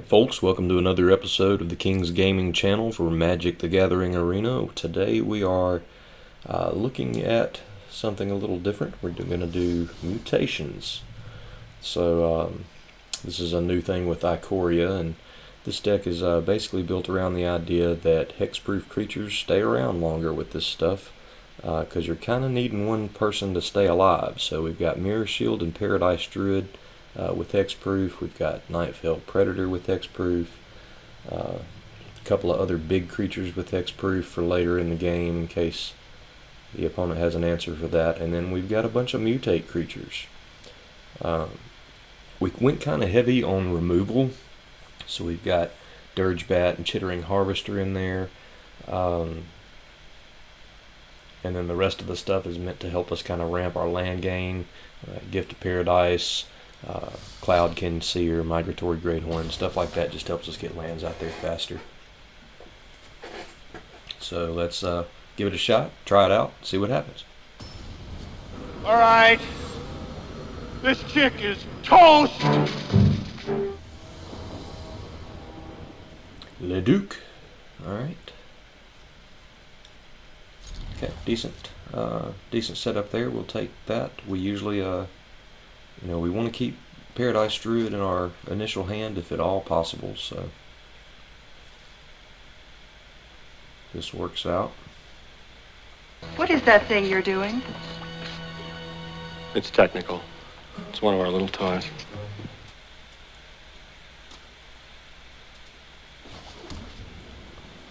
Alright folks, welcome to another episode of the King's Gaming channel for Magic the Gathering Arena. Today we are looking at something a little different. We're going to do mutations. So this is a new thing with Ikoria, and this deck is basically built around the idea that hexproof creatures stay around longer with this stuff because you're kind of needing one person to stay alive. So we've got Mirror Shield and Paradise Druid with Hexproof. We've got Nightfell Predator with Hexproof. A couple of other big creatures with Hexproof for later in the game in case the opponent has an answer for that. And then we've got a bunch of Mutate creatures. We went kind of heavy on removal. So we've got Dirge Bat and Chittering Harvester in there. And then the rest of the stuff is meant to help us kind of ramp our land gain. Gift of Paradise, Cloudkin Seer, Migratory Greathorn, stuff like that just helps us get lands out there faster. So let's give it a shot, try it out, see what happens. Alright, this chick is toast! Le Duc, alright. Okay, decent setup there, we'll take that. We usually we want to keep Paradise Druid in our initial hand if at all possible, so this works out. What is that thing you're doing? It's technical. It's one of our little toys.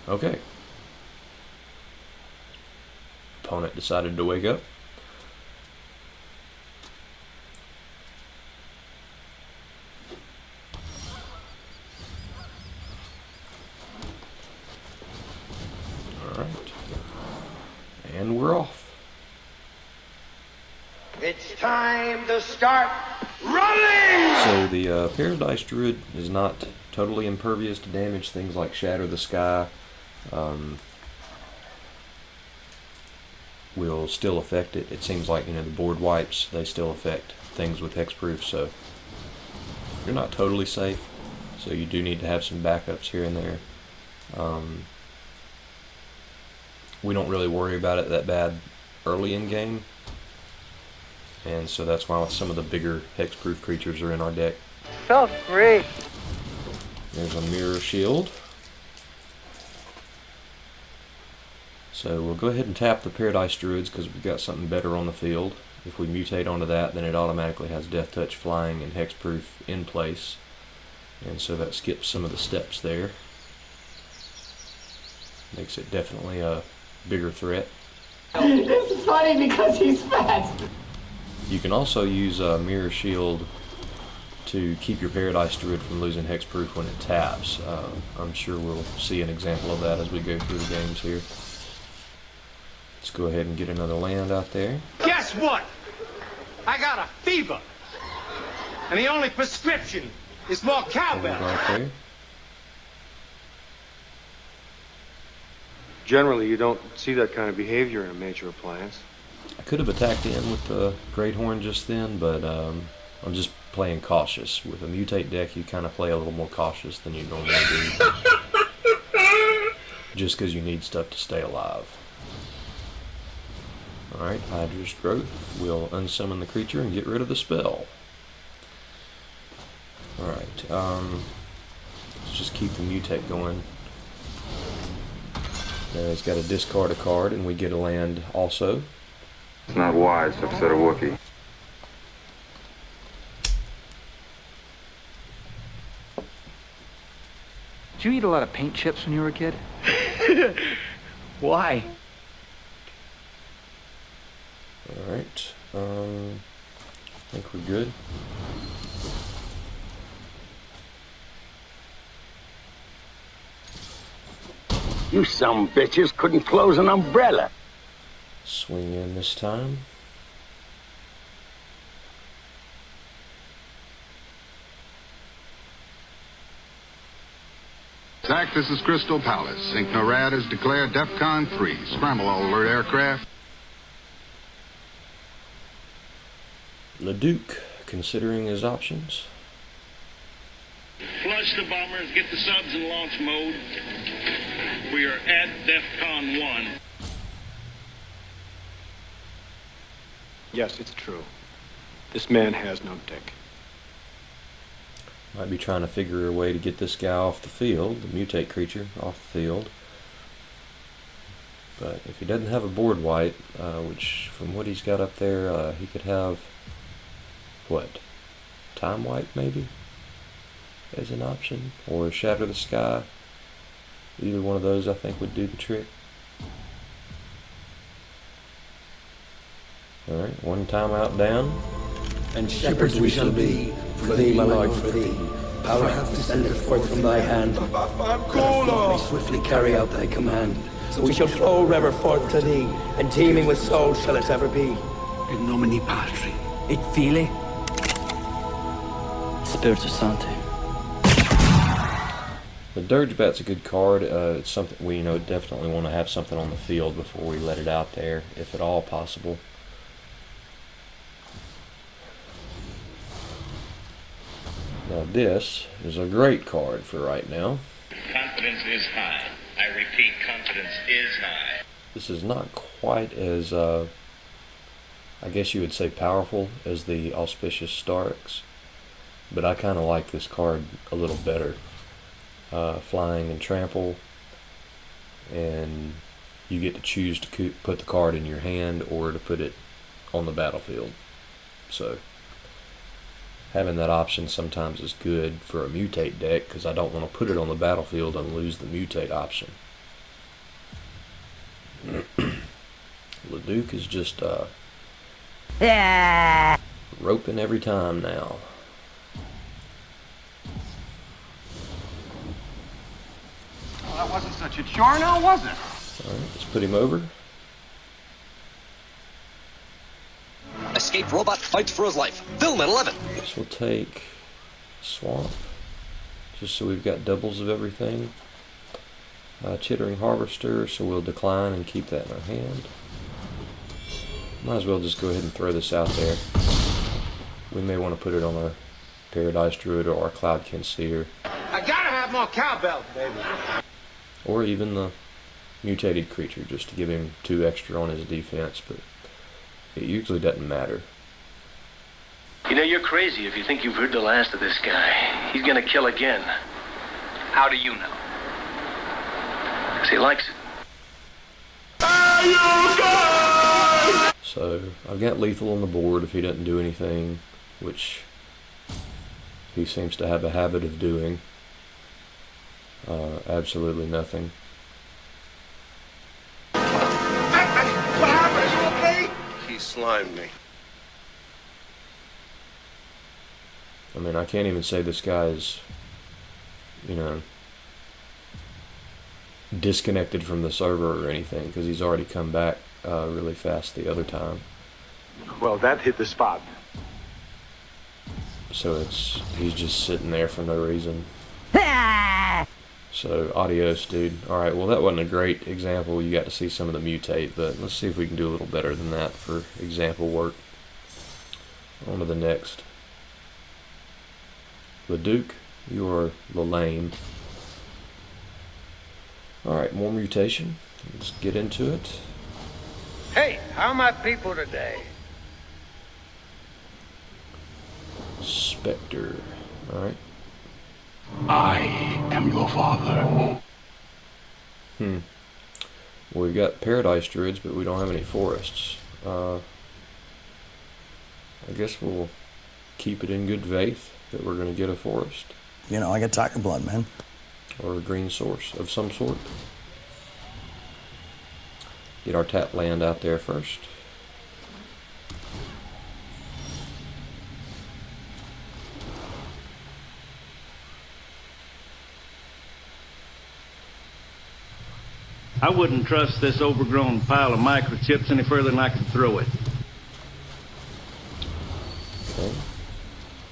Okay. Opponent decided to wake up. And we're off. It's time to start running! So the Paradise Druid is not totally impervious to damage. Things like Shatter the Sky will still affect it. It seems like, the board wipes, they still affect things with Hexproof, so you're not totally safe. So you do need to have some backups here and there. We don't really worry about it that bad early in game, and so that's why some of the bigger hexproof creatures are in our deck. Felt great. There's a Mirror Shield. So we'll go ahead and tap the Paradise Druids because we've got something better on the field. If we mutate onto that, then it automatically has Death Touch, Flying, and Hexproof in place, and so that skips some of the steps there. Makes it definitely a bigger threat. This is funny because he's fat. You can also use a Mirror Shield to keep your Paradise Druid from losing Hexproof when it taps. I'm sure we'll see an example of that as we go through the games here. Let's go ahead and get another land out there. Guess what? I got a fever. And the only prescription is more cowbell. Right there. Generally, you don't see that kind of behavior in a major appliance. I could have attacked in with the Greathorn just then, but I'm just playing cautious. With a Mutate deck, you kind of play a little more cautious than you normally do. Just because you need stuff to stay alive. Alright, Hydra's Growth. We'll unsummon the creature and get rid of the spell. Alright, let's just keep the Mutate going. He's got to discard a card, and we get a land also. It's not wise to upset a Wookiee. Did you eat a lot of paint chips when you were a kid? Why? Alright, I think we're good. You some bitches couldn't close an umbrella. Swing in this time. Zach, this is Crystal Palace. Ignorad has declared DEFCON 3. Scramble all alert aircraft. Le Duc, considering his options. Flush the bombers, get the subs in launch mode. We are at DEFCON 1. Yes, it's true. This man has no dick. Might be trying to figure a way to get this guy off the field, the mutate creature off the field. But if he doesn't have a board wipe, which from what he's got up there, he could have, what, time wipe maybe as an option, or shatter the sky. Either one of those I think would do the trick. Alright, one timeout down. And shepherds we shall be, for thee, my lord, for thee. Power hath descended forth from thy hand. Therefore may swiftly carry out thy command. So we shall flow river forth to thee, and teeming with souls shall it ever be. In nomine Patri. Et Filii. Spiritus Sancti. The Dirge Bat's a good card. It's something we definitely want to have something on the field before we let it out there, if at all possible. Now this is a great card for right now. Confidence is high. I repeat, confidence is high. This is not quite as, I guess you would say, powerful as the Auspicious Starks, but I kind of like this card a little better. Flying and trample, and you get to choose to put the card in your hand or to put it on the battlefield. So having that option sometimes is good for a mutate deck, because I don't want to put it on the battlefield and lose the mutate option. Leduc is just roping every time now. Well, that wasn't such a chore now, was it? Alright, let's put him over. Escape robot fights for his life. Film at 11. This will take Swamp, just so we've got doubles of everything. Chittering Harvester, so we'll decline and keep that in our hand. Might as well just go ahead and throw this out there. We may want to put it on our Paradise Druid or our Cloudkin Seer. I gotta have more cowbell, baby. Or even the mutated creature, just to give him 2 extra on his defense, but it usually doesn't matter. You know, you're crazy if you think you've heard the last of this guy. He's gonna kill again. How do you know? 'Cause he likes it. So, I've got lethal on the board if he doesn't do anything, which he seems to have a habit of doing. Absolutely nothing. What happened? Are you okay? He slimed me. I mean, I can't even say this guy is, disconnected from the server or anything, because he's already come back really fast the other time. Well, that hit the spot. So he's just sitting there for no reason. So, adios, dude. Alright, well that wasn't a great example. You got to see some of the mutate, but let's see if we can do a little better than that for example work. On to the next. Leduc, you are the lame. Alright, more mutation. Let's get into it. Hey, how are my people today? Spectre. Alright. I am your father. Well, we've got Paradise Druids, but we don't have any forests. I guess we'll keep it in good faith that we're going to get a forest. You know, I got tiger blood, man. Or a green source of some sort. Get our tap land out there first. I wouldn't trust this overgrown pile of microchips any further than I could throw it. Okay.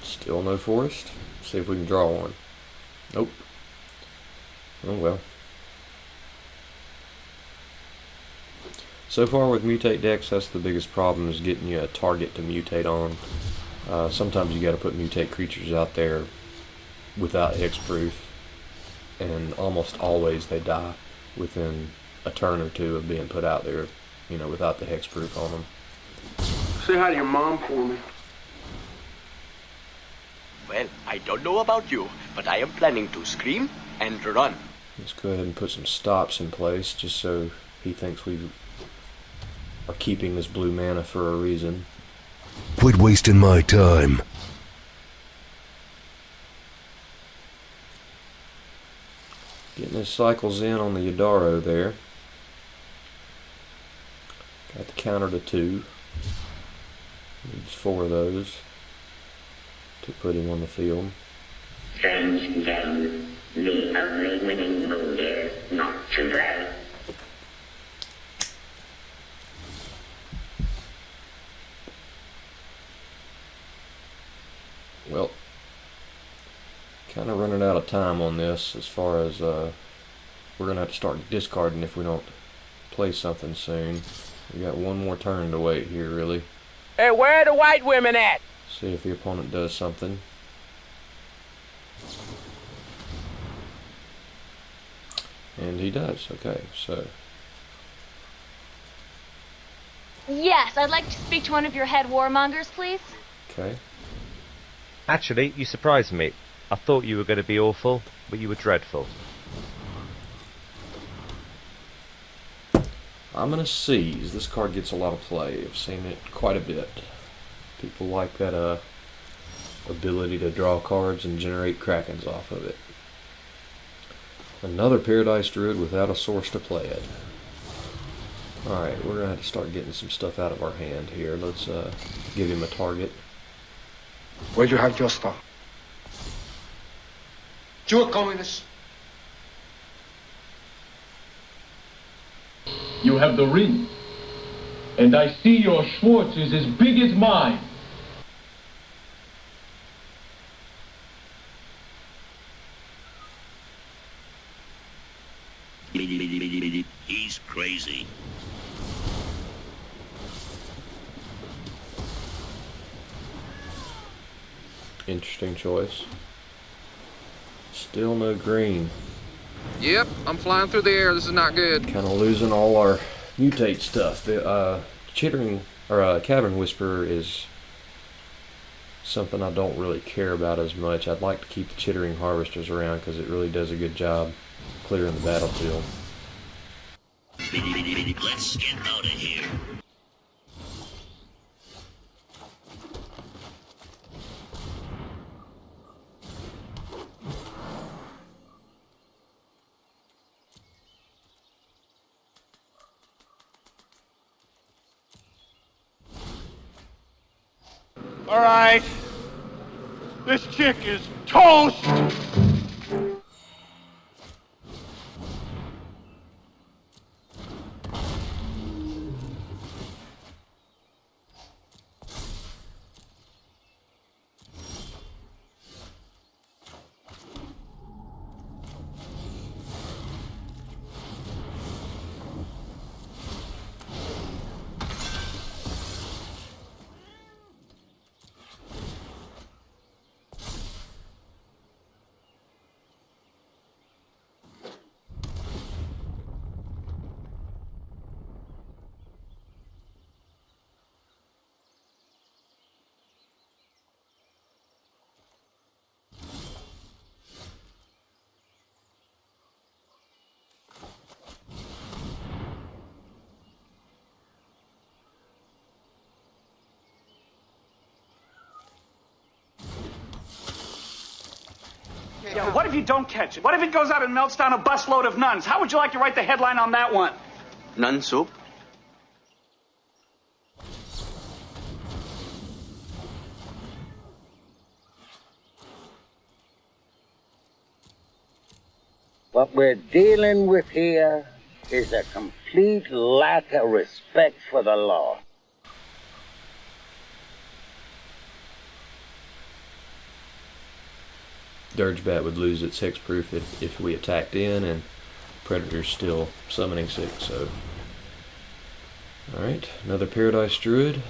Still no forest. See if we can draw one. Nope. Oh well. So far with mutate decks, that's the biggest problem, is getting you a target to mutate on. Sometimes you got to put mutate creatures out there without hexproof, and almost always they die within a turn or two of being put out there, you know, without the hexproof on them. Say hi to your mom for me. Well, I don't know about you, but I am planning to scream and run. Let's go ahead and put some stops in place just so he thinks we are keeping this blue mana for a reason. Quit wasting my time. Getting his cycles in on the Yadaro there. Got the counter to 2. Needs 4 of those to put him on the field. Strange game. The only winning move is not to play. Well, kind of running out of time on this as far as we're going to have to start discarding if we don't play something soon. We got one more turn to wait here, really. Hey, where are the white women at? See if the opponent does something. And he does. Okay, so. Yes, I'd like to speak to one of your head warmongers, please. Okay. Actually, you surprised me. I thought you were going to be awful, but you were dreadful. I'm going to seize. This card gets a lot of play. I've seen it quite a bit. People like that ability to draw cards and generate Krakens off of it. Another Paradise Druid without a source to play it. Alright, we're going to have to start getting some stuff out of our hand here. Let's give him a target. Where'd you have your stuff? You're a communist. You have the ring, and I see your Schwartz is as big as mine. He's crazy. Interesting choice. Still no green. Yep, I'm flying through the air. This is not good. Kind of losing all our mutate stuff. The chittering or cavern whisperer is something I don't really care about as much. I'd like to keep the chittering harvesters around because it really does a good job clearing the battlefield. Let's get out of here. All right. This chick is toast. Yeah, what if you don't catch it? What if it goes out and melts down a busload of nuns? How would you like to write the headline on that one? Nun soup? What we're dealing with here is a complete lack of respect for the law. Dirgebat would lose its hexproof if we attacked in, and Predator's still summoning 6, so. Alright, another Paradise Druid.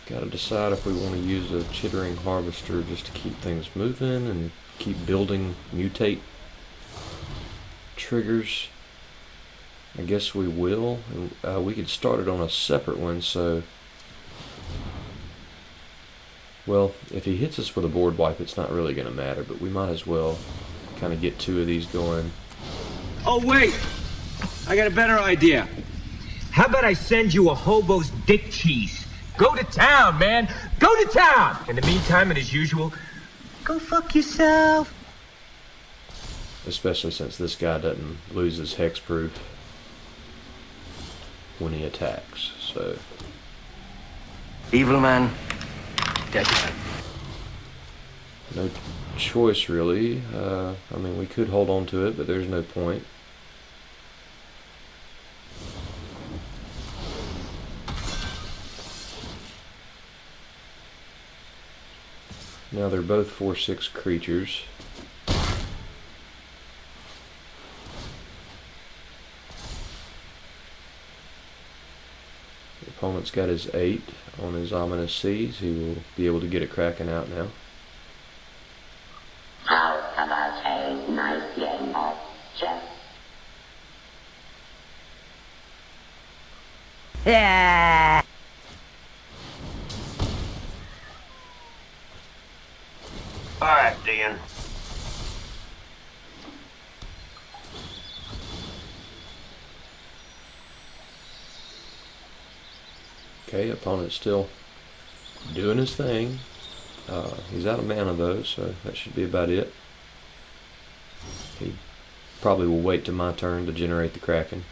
Gotta decide if we want to use a chittering harvester just to keep things moving and keep building mutate triggers. I guess we will. We could start it on a separate one, so... Well, if he hits us with a board wipe, it's not really going to matter, but we might as well kind of get 2 of these going. Oh, wait! I got a better idea. How about I send you a hobo's dick cheese? Go to town, man! Go to town! In the meantime, and as usual, go fuck yourself. Especially since this guy doesn't lose his hexproof when he attacks, so... Evil man, dead man. No choice, really. I mean, we could hold on to it, but there's no point. Now they're both 4/6 creatures. The opponent's got his 8 on his Ominous Seas. He will be able to get it cracking out now. How about a nice game of chess? Yeah. All right, Dan. Okay, opponent's still doing his thing. He's out of mana though, so that should be about it. He probably will wait till my turn to generate the Kraken.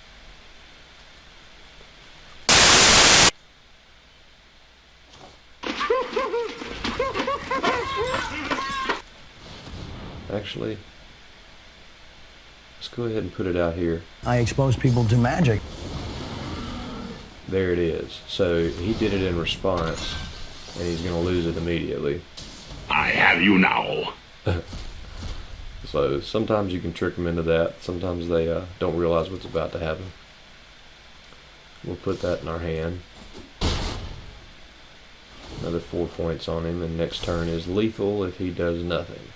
Actually, let's go ahead and put it out here. I expose people to magic. There it is. So he did it in response, and he's going to lose it immediately. I have you now. So sometimes you can trick them into that. Sometimes they don't realize what's about to happen. We'll put that in our hand. Another 4 points on him, and next turn is lethal if he does nothing.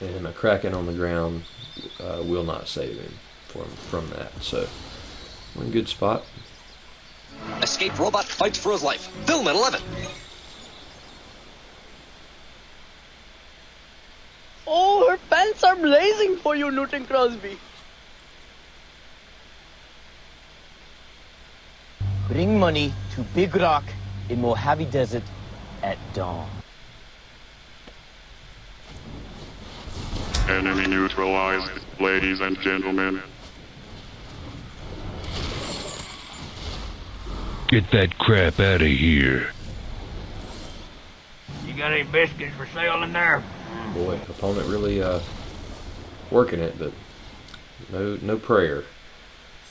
And a Kraken on the ground will not save him from that. So we're in a good spot. Escape robot fights for his life. Film at 11. Oh, her pants are blazing for you, Newton Crosby. Bring money to Big Rock in Mojave Desert at dawn. Enemy neutralized, ladies and gentlemen. Get that crap out of here. You got any biscuits for sale in there? Boy, opponent really working it, but no prayer.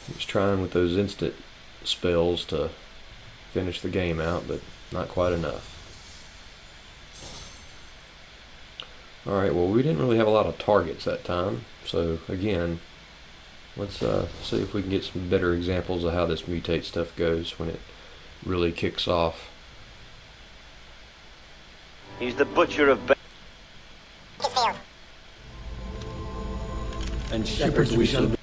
He's trying with those instant spells to finish the game out, but not quite enough. Alright, well, we didn't really have a lot of targets that time, so again, let's see if we can get some better examples of how this mutate stuff goes when it really kicks off. He's the butcher of... And shepherds we shall be.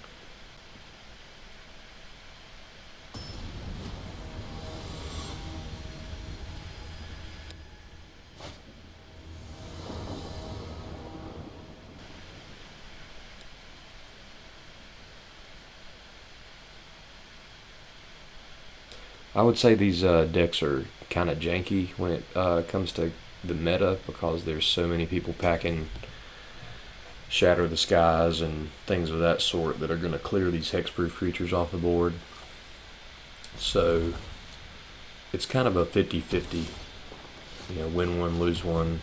I would say these decks are kind of janky when it comes to the meta, because there's so many people packing Shatter the Skies and things of that sort that are going to clear these hexproof creatures off the board. So it's kind of a 50-50, you know, win one, lose one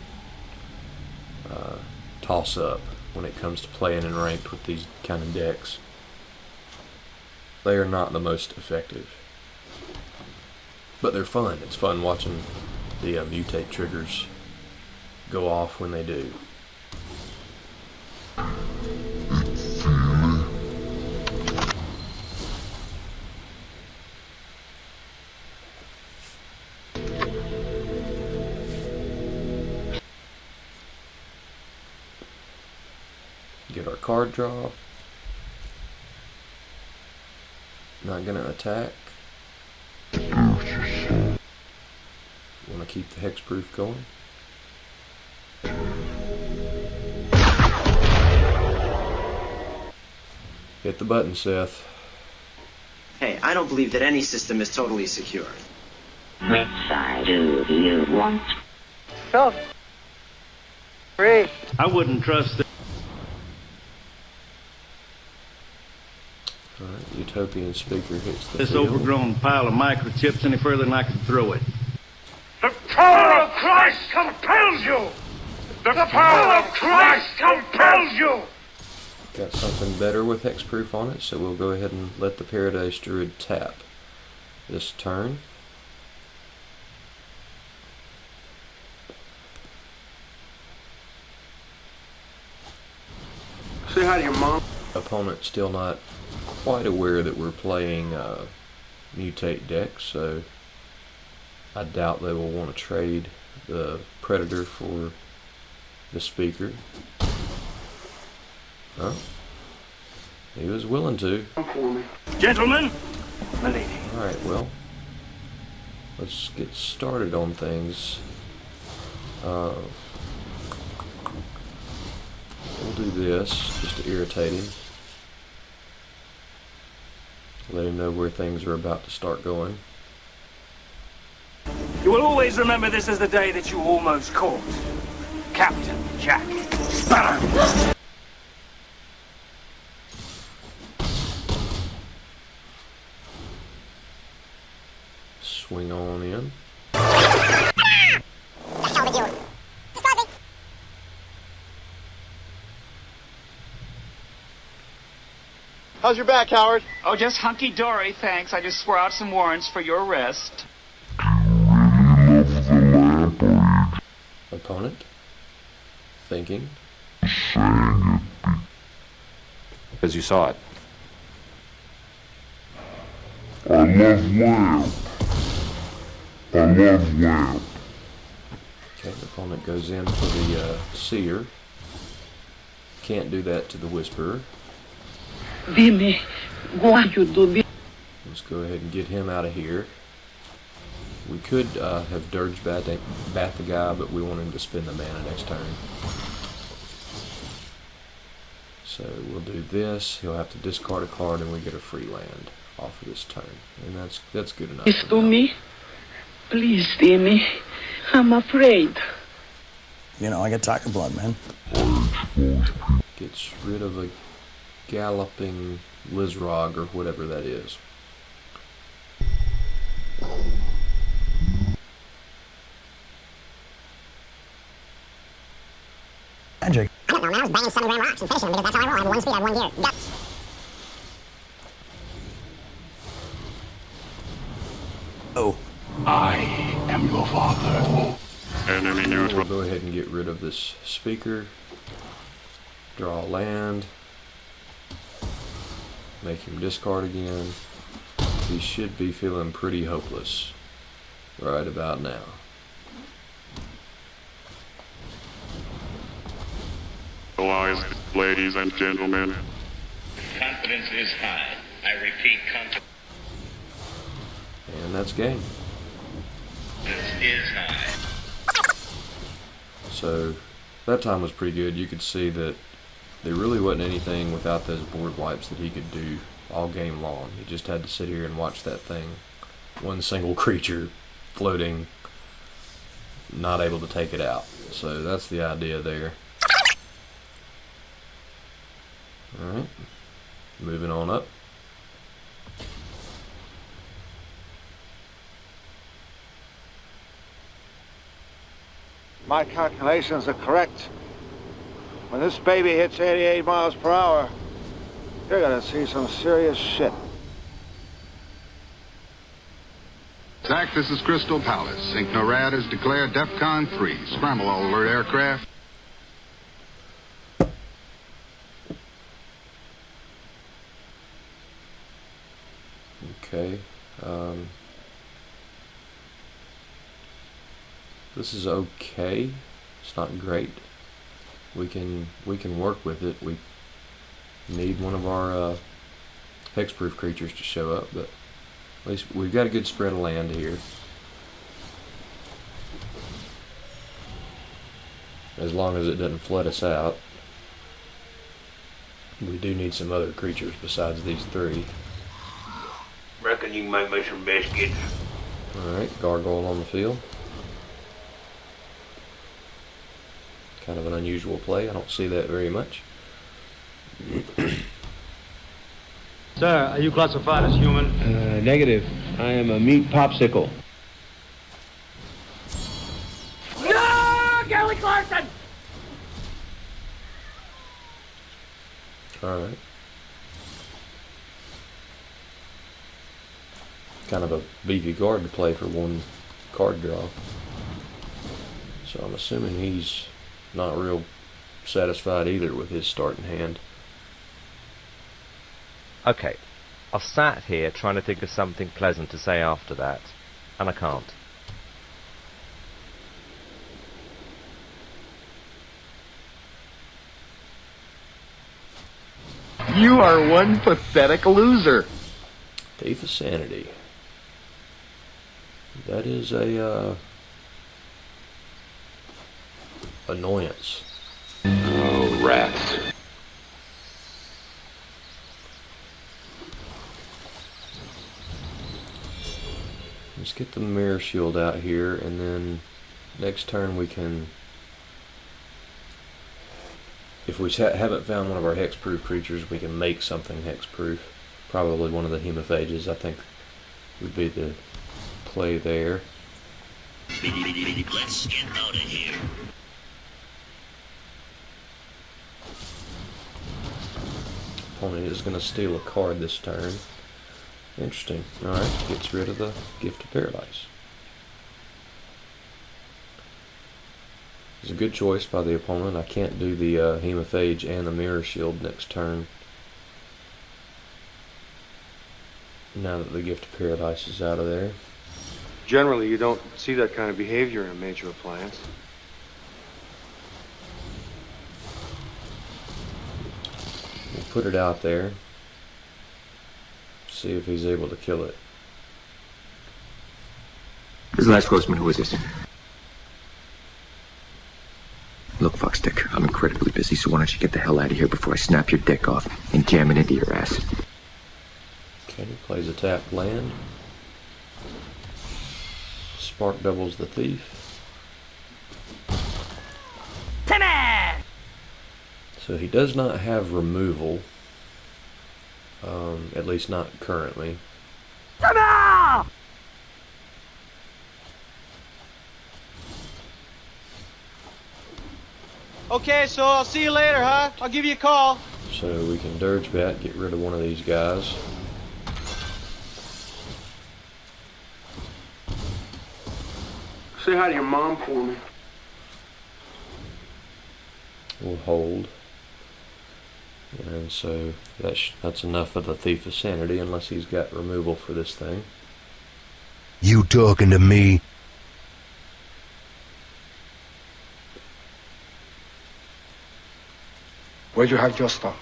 toss up when it comes to playing in ranked with these kind of decks. They are not the most effective, but they're fun. It's fun watching the mutate triggers go off when they do. card draw. Not gonna attack. Want to keep the hexproof going. Hit the button, Seth. Hey, I don't believe that any system is totally secure. Which side do you want? Go. Free. I wouldn't trust it. Alright, Utopian speaker hits the This field. overgrown pile of microchips any further than I can throw it. The power of Christ compels you! The power of Christ compels you! Got something better with hexproof on it, so we'll go ahead and let the Paradise Druid tap this turn. Say hi to your mom. Opponent still not quite aware that we're playing Mutate deck, so I doubt they will want to trade the Predator for the speaker. Huh? He was willing to. Gentlemen, my lady. Alright, well, let's get started on things. We'll do this just to irritate him. Let him know where things are about to start going. You will always remember this as the day that you almost caught Captain Jack Sparrow. Swing on in. How's your back, Howard? Oh, just hunky-dory, thanks. I just swore out some warrants for your arrest. Opponent. Thinking. Because you saw it. I love lamp. I love lamp. Okay, the opponent goes in for the Seer. Can't do that to the Whisperer. Dimmi, guardo. Let's go ahead and get him out of here. We could have Dirge bat the guy, but we want him to spend the mana next turn. So we'll do this. He'll have to discard a card, and we get a free land off of this turn, and that's good enough. Is to me? Please, Dimmi. I'm afraid. You know, I get tiger blood, man. Gets rid of a galloping Lizrog or whatever that is. Magic. I don't know, man. I was banging 7 grand rocks and finishing them because that's how I roll. I have 1 speed, I have 1 gear. Go. Oh. I am your father. Enemy neutral. We'll go ahead and get rid of this speaker. Draw land. Make him discard again. He should be feeling pretty hopeless right about now. Allies, ladies and gentlemen. Confidence is high. I repeat, confidence And that's game. is high. So that time was pretty good. You could see that there really wasn't anything without those board wipes that he could do all game long. He just had to sit here and watch that thing. One single creature floating, not able to take it out. So that's the idea there. Alright, moving on up. My calculations are correct. When this baby hits 88 miles per hour, you're gonna see some serious shit. Zach, this is Crystal Palace. Sync NORAD has declared DEFCON 3. Scramble all alert aircraft. Okay. This is okay. It's not great. We can work with it. We need one of our hexproof creatures to show up, but at least we've got a good spread of land here. As long as it doesn't flood us out. We do need some other creatures besides these three. Reckon you can make me some biscuits. Alright, gargoyle on the field. Kind of an unusual play. I don't see that very much. Sir, are you classified as human? Negative. I am a meat popsicle. No! Kelly Clarkson! Alright. Kind of a beefy card to play for one card draw. So I'm assuming he's not real satisfied either with his starting hand. Okay, I've sat here trying to think of something pleasant to say after that, and I can't. You are one pathetic loser. Thief of Sanity. That is a annoyance. Oh, rats. Let's get the mirror shield out here, and then next turn we can, if we haven't found one of our hexproof creatures, we can make something hexproof. Probably one of the hemophages, I think, would be the play there. Let's get out of here. Opponent is going to steal a card this turn. Interesting. Alright, gets rid of the Gift of Paradise. It's a good choice by the opponent. I can't do the Hemophage and the Mirror Shield next turn, now that the Gift of Paradise is out of there. Generally, you don't see that kind of behavior in a major appliance. We'll put it out there. See if he's able to kill it. This is the last Grossman. Who is this? Look, Foxstick, I'm incredibly busy, so why don't you get the hell out of here before I snap your dick off and jam it into your ass. Okay, plays a tapped land. Spark doubles the thief. Timmy! So he does not have removal. At least not currently. Timmy! Okay, so I'll see you later, huh? I'll give you a call. So we can Dirge Bat, get rid of one of these guys. Say hi to your mom for me. We'll hold. And so that's enough of the Thief of Sanity, unless he's got removal for this thing. You talking to me? Where'd you hide your stuff?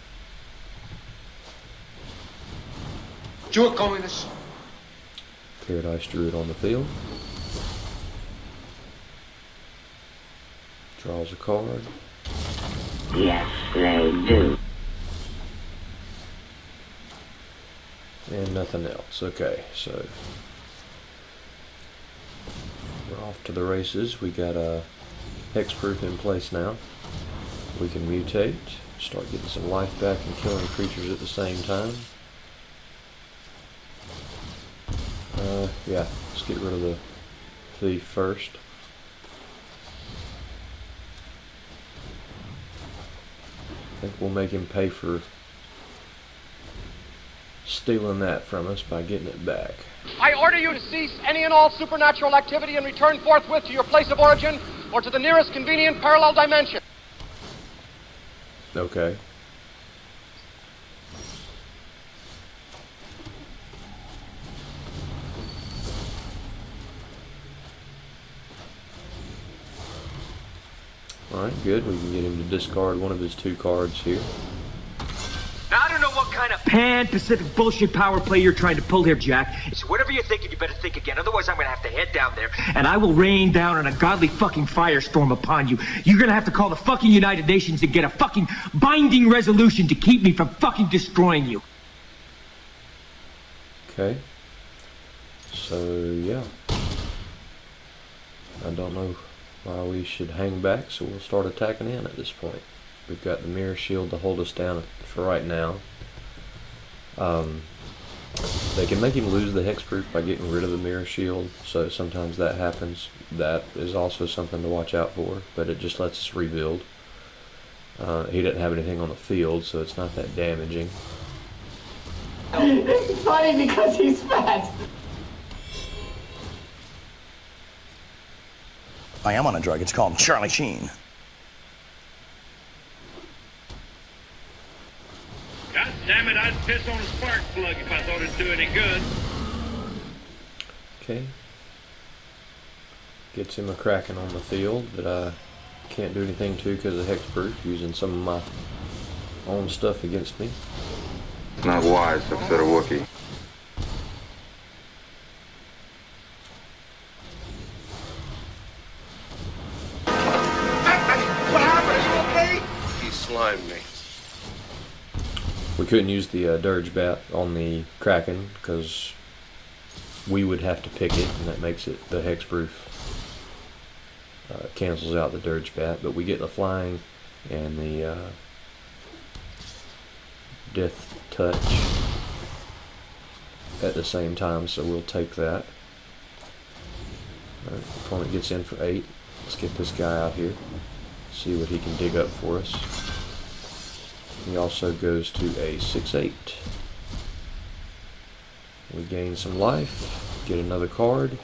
Jew communist. Paradise Druid on the field. Draws a card. Yes, they do. And nothing else. Okay, so we're off to the races. We got a hexproof in place now. We can mutate, start getting some life back and killing creatures at the same time. Yeah, let's get rid of the thief first. I think we'll make him pay for stealing that from us by getting it back. I order you to cease any and all supernatural activity and return forthwith to your place of origin or to the nearest convenient parallel dimension. Okay. Alright, good. We can get him to discard one of his two cards here. Now what kind of pan-Pacific bullshit power play you're trying to pull here, Jack. So whatever you're thinking, you better think again. Otherwise, I'm gonna have to head down there, and I will rain down on a godly fucking firestorm upon you. You're gonna have to call the fucking United Nations and get a fucking binding resolution to keep me from fucking destroying you. Okay. So, yeah. I don't know why we should hang back, so we'll start attacking in at this point. We've got the mirror shield to hold us down for right now. They can make him lose the hexproof by getting rid of the mirror shield, so sometimes that happens. That is also something to watch out for, but it just lets us rebuild. He doesn't have anything on the field, so it's not that damaging. It's funny because he's fat. I am on a drug. It's called Charlie Sheen. God damn it, I'd piss on a spark plug if I thought it'd do any good. Okay. Gets him a Kraken on the field that I can't do anything to because of hexproof, using some of my own stuff against me. Not wise to upset a Wookiee. What happened? Are you okay? He slimed me. We couldn't use the Dirge Bat on the Kraken because we would have to pick it, and that makes it the hexproof. Cancels out the Dirge Bat, but we get the flying and the death touch at the same time, so we'll take that. Alright, opponent gets in for 8. Let's get this guy out here, see what he can dig up for us. He also goes to a 6/8. We gain some life, get another card,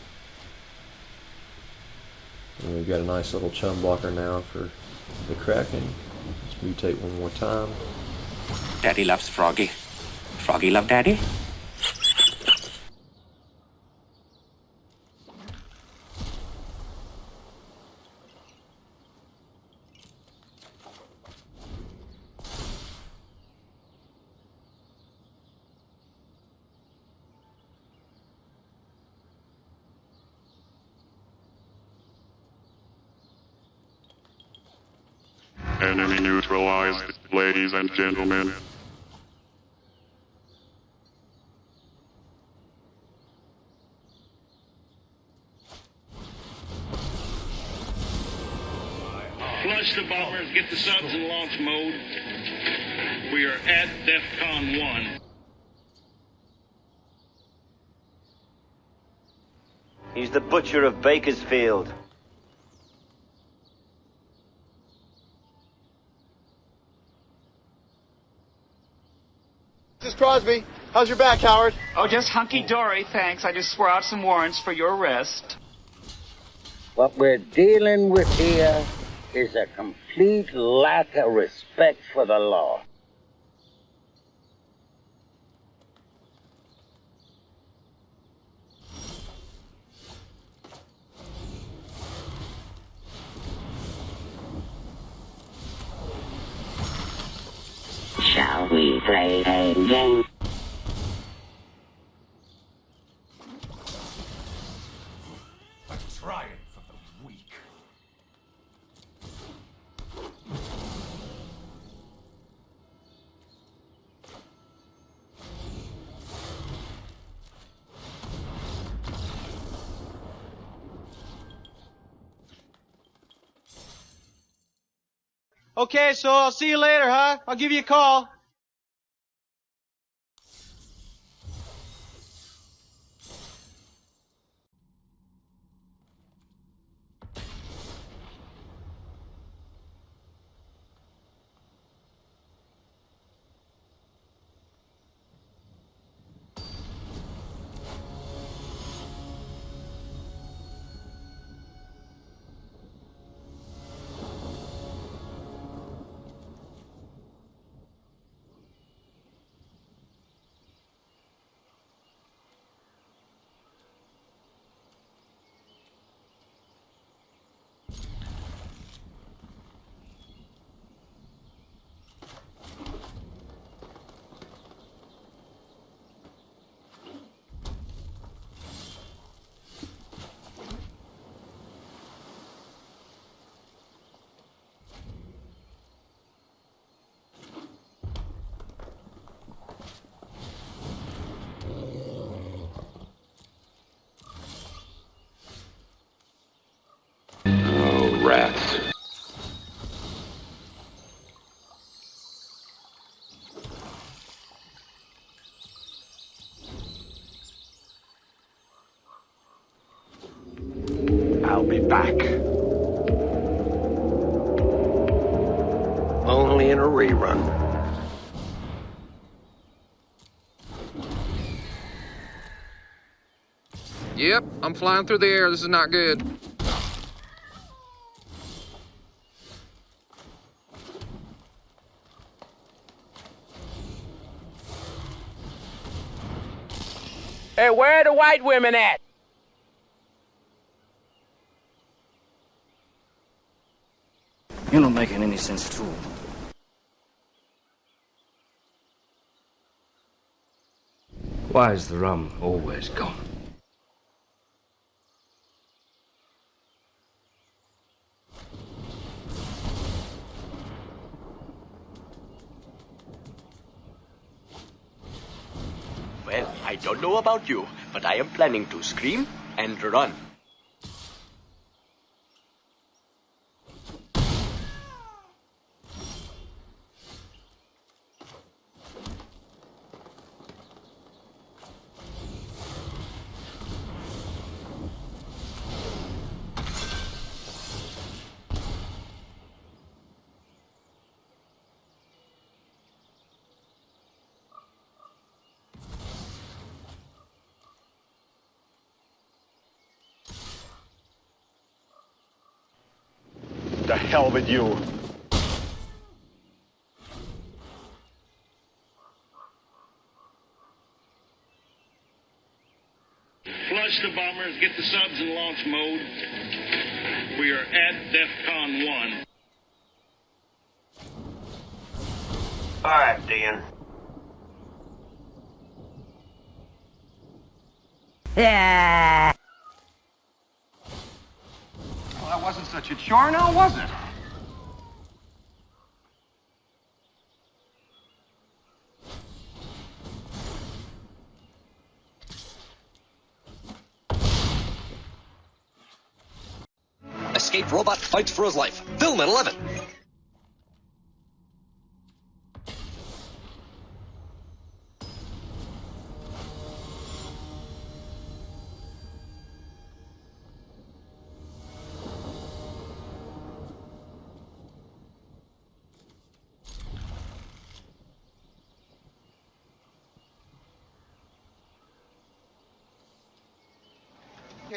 and we've got a nice little chum blocker now for the Kraken. Let's mutate one more time. Daddy loves Froggy. Froggy love Daddy? Enemy neutralized, ladies and gentlemen. Flush the bombers, get the subs in launch mode. We are at DEFCON 1. He's the butcher of Bakersfield. This is Crosby. How's your back, Howard? Oh, just hunky-dory, thanks. I just swore out some warrants for your arrest. What we're dealing with here is a complete lack of respect for the law. Shall we play a game? A triumph of the weak. Okay, so I'll see you later, huh? I'll give you a call. back. Only in a rerun. Yep, I'm flying through the air. This is not good. Hey, where are the white women at? You're not making any sense at all. Why is the rum always gone? Well, I don't know about you, but I am planning to scream and run. The hell with you. Flush the bombers, get the subs in launch mode. We are at DEFCON 1. Alright, Dan. Yeah. Well, that wasn't such a chore now, was it? Escaped robot fights for his life. Film at 11.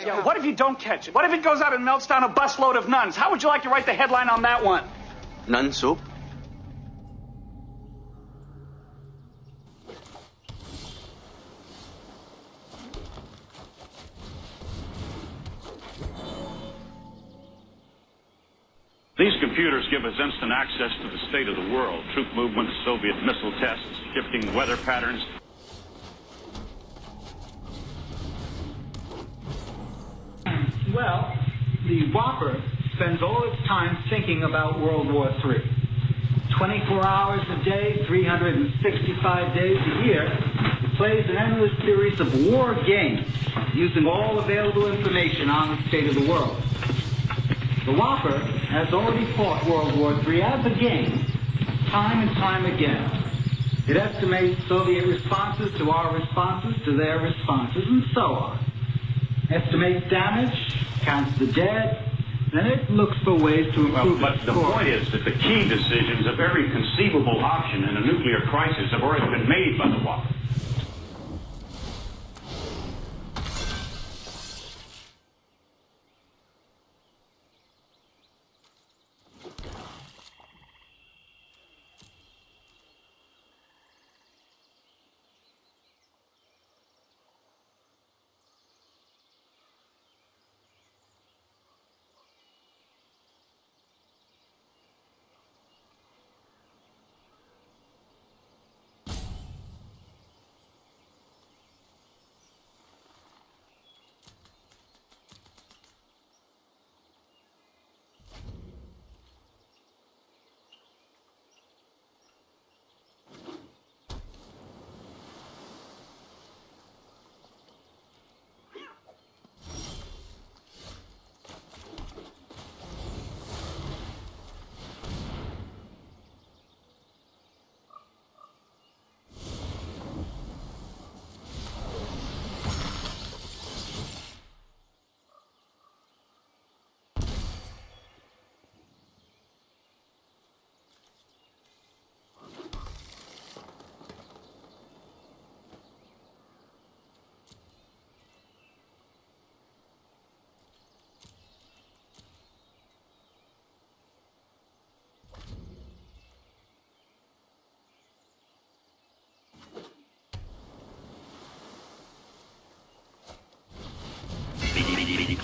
Yeah, what if you don't catch it? What if it goes out and melts down a busload of nuns? How would you like to write the headline on that one? Nun soup? These computers give us instant access to the state of the world, troop movements, Soviet missile tests, shifting weather patterns. Well, the Whopper spends all its time thinking about World War III. 24 hours a day, 365 days a year, it plays an endless series of war games using all available information on the state of the world. The Whopper has already fought World War III as a game, time and time again. It estimates Soviet responses to our responses to their responses, and so on. Estimates damage, counts the dead, and it looks for ways to improve But the point is that the key decisions of every conceivable option in a nuclear crisis have already been made by the Whopper.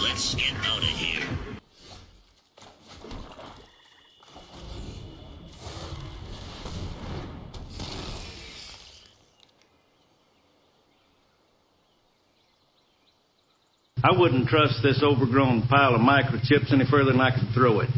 Let's get out of here. I wouldn't trust this overgrown pile of microchips any further than I could throw it.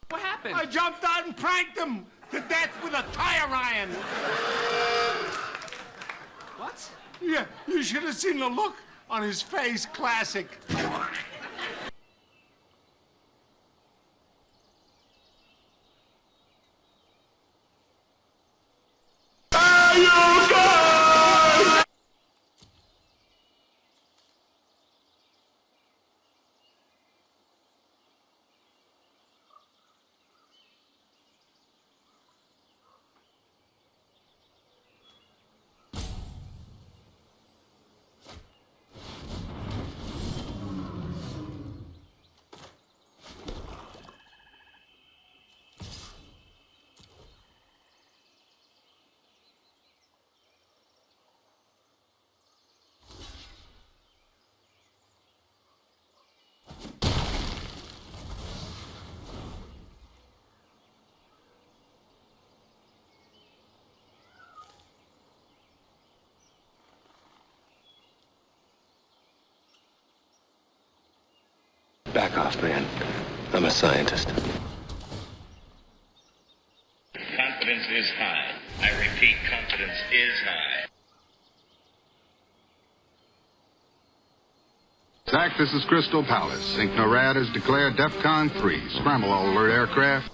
What happened? I jumped out and pranked him to death with a tire iron. What? Yeah, you should have seen the look on his face. Classic. Back off, man. I'm a scientist. Confidence is high. I repeat, confidence is high. Zach, this is Crystal Palace. Synchnorad has declared DEFCON 3. Scramble all alert aircraft.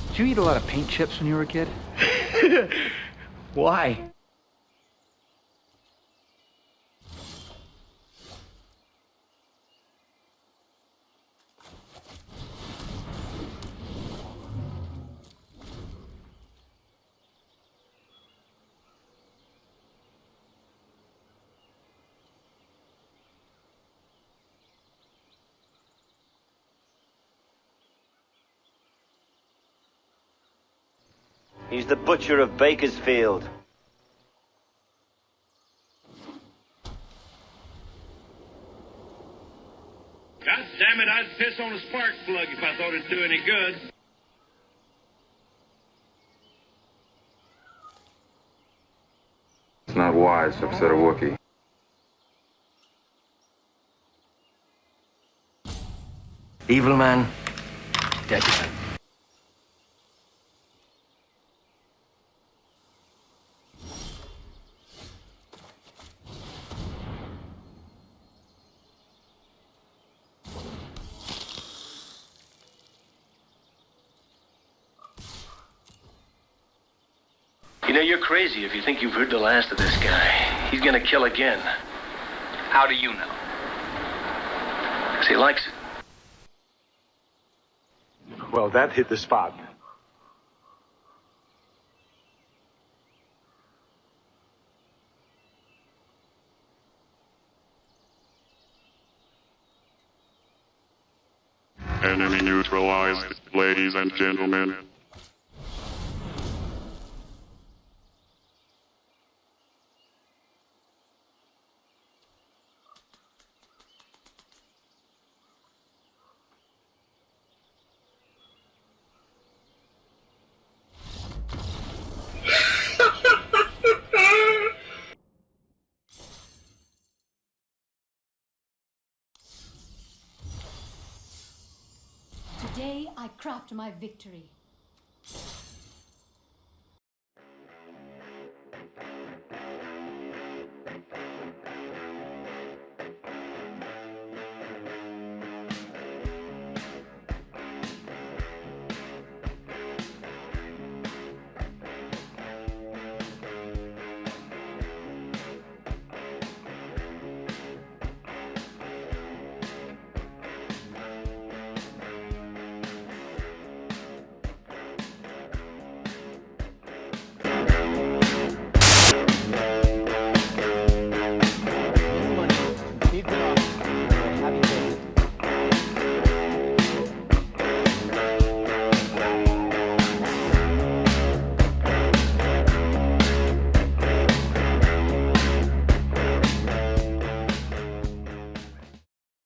Did you eat a lot of paint chips when you were a kid? Why? He's the butcher of Bakersfield. God damn it, I'd piss on a spark plug if I thought it'd do any good. It's not wise to upset a Wookiee. Evil man, dead man. You know, you're crazy if you think you've heard the last of this guy. He's gonna kill again. How do you know? 'Cause he likes it. Well, that hit the spot. Enemy neutralized, ladies and gentlemen. craft my victory.